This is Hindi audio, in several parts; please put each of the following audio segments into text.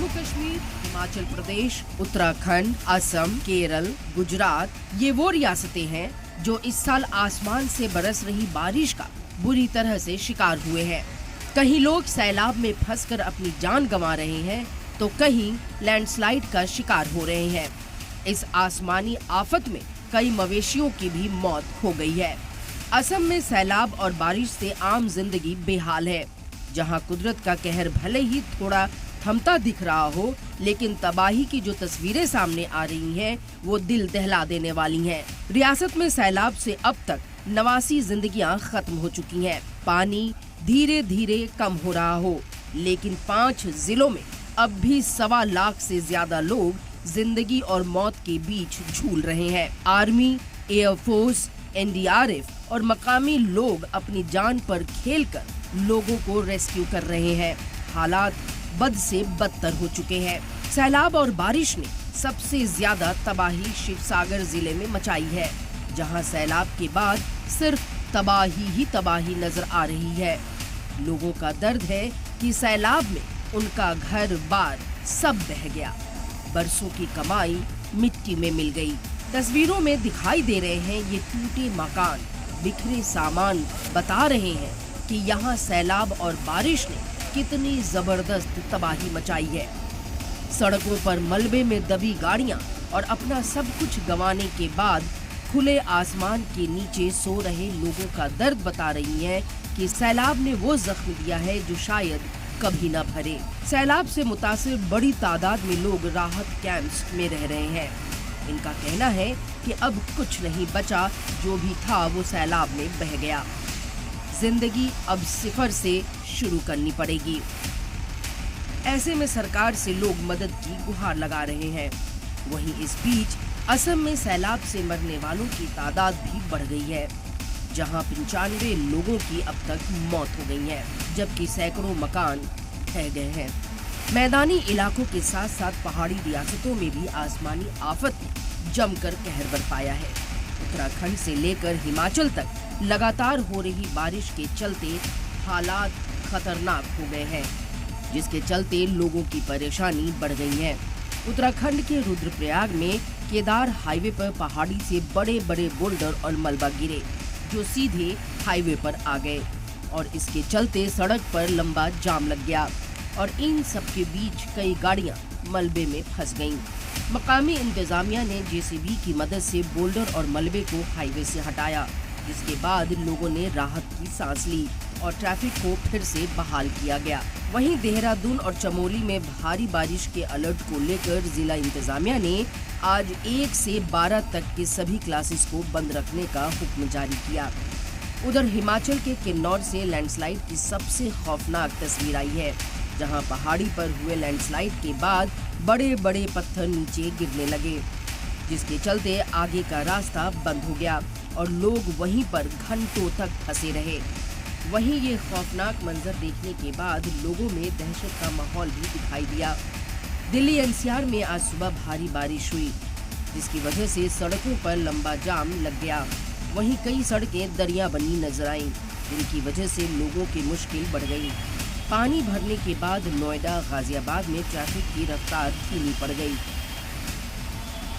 जम्मू कश्मीर, हिमाचल प्रदेश, उत्तराखंड, असम, केरल, गुजरात ये वो रियासतें हैं जो इस साल आसमान से बरस रही बारिश का बुरी तरह से शिकार हुए हैं। कहीं लोग सैलाब में फंसकर अपनी जान गंवा रहे हैं तो कहीं लैंडस्लाइड का शिकार हो रहे हैं। इस आसमानी आफत में कई मवेशियों की भी मौत हो गई है। असम में सैलाब और बारिश से आम जिंदगी बेहाल है। जहां कुदरत का कहर भले ही थोड़ा थमता दिख रहा हो, लेकिन तबाही की जो तस्वीरें सामने आ रही हैं, वो दिल दहला देने वाली हैं। रियासत में सैलाब से अब तक 89 जिंदगियां खत्म हो चुकी हैं। पानी धीरे धीरे कम हो रहा हो, लेकिन 5 जिलों में अब भी 1.25 लाख से ज्यादा लोग जिंदगी और मौत के बीच झूल रहे हैं। आर्मी, एयरफोर्स, एनडीआरएफ और मकामी लोग अपनी जान पर खेलकर लोगों को रेस्क्यू कर रहे हैं। हालात बद से बदतर हो चुके हैं। सैलाब और बारिश ने सबसे ज्यादा तबाही शिवसागर जिले में मचाई है, जहां सैलाब के बाद सिर्फ तबाही ही तबाही नजर आ रही है। लोगों का दर्द है कि सैलाब में उनका घर बार सब बह गया। बरसों की कमाई मिट्टी में मिल गई। तस्वीरों में दिखाई दे रहे हैं ये टूटे मकान, बिखरे सामान बता रहे हैं कि यहाँ सैलाब और बारिश ने कितनी जबरदस्त तबाही मचाई है। सड़कों पर मलबे में दबी गाड़ियाँ और अपना सब कुछ गंवाने के बाद खुले आसमान के नीचे सो रहे लोगों का दर्द बता रही है कि सैलाब ने वो जख्म दिया है जो शायद कभी न भरे। सैलाब से मुतासिर बड़ी तादाद में लोग राहत कैंप्स में रह रहे हैं। इनका कहना है कि अब कुछ नहीं बचा, जो भी था वो सैलाब में बह गया। जिंदगी अब सिफर से शुरू करनी पड़ेगी। ऐसे में सरकार से लोग मदद की गुहार लगा रहे हैं। वहीं इस बीच असम में सैलाब से मरने वालों की तादाद भी बढ़ गई है, जहां 95 लोगों की अब तक मौत हो गई है, जबकि सैकड़ों मकान ढह गए हैं। मैदानी इलाकों के साथ साथ पहाड़ी रियासतों में भी आसमानी आफत ने जमकर कहर बरपाया है। उत्तराखंड से लेकर हिमाचल तक लगातार हो रही बारिश के चलते हालात खतरनाक हो गए हैं, जिसके चलते लोगों की परेशानी बढ़ गई है। उत्तराखंड के रुद्रप्रयाग में केदार हाईवे पर पहाड़ी से बड़े बड़े बोल्डर और मलबा गिरे, जो सीधे हाईवे पर आ गए और इसके चलते सड़क पर लंबा जाम लग गया और इन सब के बीच कई गाड़ियां मलबे में फंस गईं। मकामी इंतजामिया ने जेसीबी की मदद से बोल्डर और मलबे को हाईवे से हटाया, जिसके बाद लोगों ने राहत की सांस ली और ट्रैफिक को फिर से बहाल किया गया। वहीं देहरादून और चमोली में भारी बारिश के अलर्ट को लेकर जिला इंतजामिया ने आज 1 से 12 तक के सभी क्लासेस को बंद रखने का हुक्म जारी किया। उधर हिमाचल के किन्नौर से लैंडस्लाइड की सबसे खौफनाक तस्वीर आई है, जहां पहाड़ी पर हुए लैंडस्लाइड के बाद बड़े बड़े पत्थर नीचे गिरने लगे, जिसके चलते आगे का रास्ता बंद हो गया और लोग वहीं पर घंटों तक फंसे रहे। वहीं ये खौफनाक मंजर देखने के बाद लोगों में दहशत का माहौल भी दिखाई दिया। दिल्ली एनसीआर में आज सुबह भारी बारिश हुई, जिसकी वजह से सड़कों पर लंबा जाम लग गया। वहीं कई सड़कें दरिया बनी नजर आईं, जिनकी वजह से लोगों की मुश्किल बढ़ गई। पानी भरने के बाद नोएडा, गाजियाबाद में ट्रैफिक की रफ्तार धीमी पड़ गई।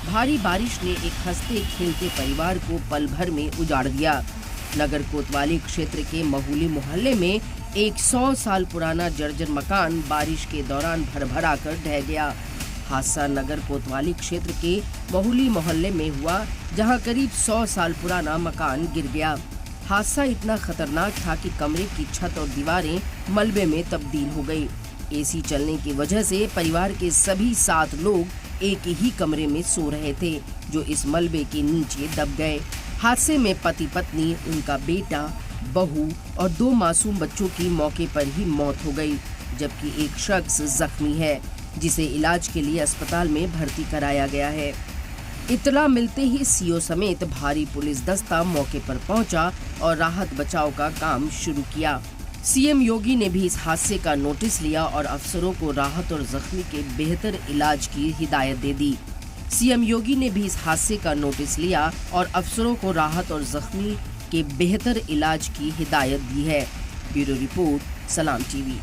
भारी बारिश ने एक हंसते खेलते परिवार को पल भर में उजाड़ दिया। नगर कोतवाली क्षेत्र के महुली मोहल्ले में एक 100 साल पुराना जर्जर मकान बारिश के दौरान भरभरा कर ढह गया। हादसा नगर कोतवाली क्षेत्र के महुली मोहल्ले में हुआ, जहां करीब 100 साल पुराना मकान गिर गया। हादसा इतना खतरनाक था कि कमरे की छत और दीवारें मलबे में तब्दील हो गई। एसी चलने की वजह से परिवार के सभी 7 लोग एक ही कमरे में सो रहे थे, जो इस मलबे के नीचे दब गए। हादसे में पति पत्नी, उनका बेटा, बहू और 2 मासूम बच्चों की मौके पर ही मौत हो गई, जबकि एक शख्स जख्मी है, जिसे इलाज के लिए अस्पताल में भर्ती कराया गया है। इत्तला मिलते ही सीओ समेत भारी पुलिस दस्ता मौके पर पहुंचा और राहत बचाव का काम शुरू किया। सीएम योगी ने भी इस हादसे का नोटिस लिया और अफसरों को राहत और जख्मी के बेहतर इलाज की हिदायत दे दी। सीएम योगी ने भी इस हादसे का नोटिस लिया और अफसरों को राहत और जख्मी के बेहतर इलाज की हिदायत दी है। ब्यूरो रिपोर्ट, सलाम टीवी।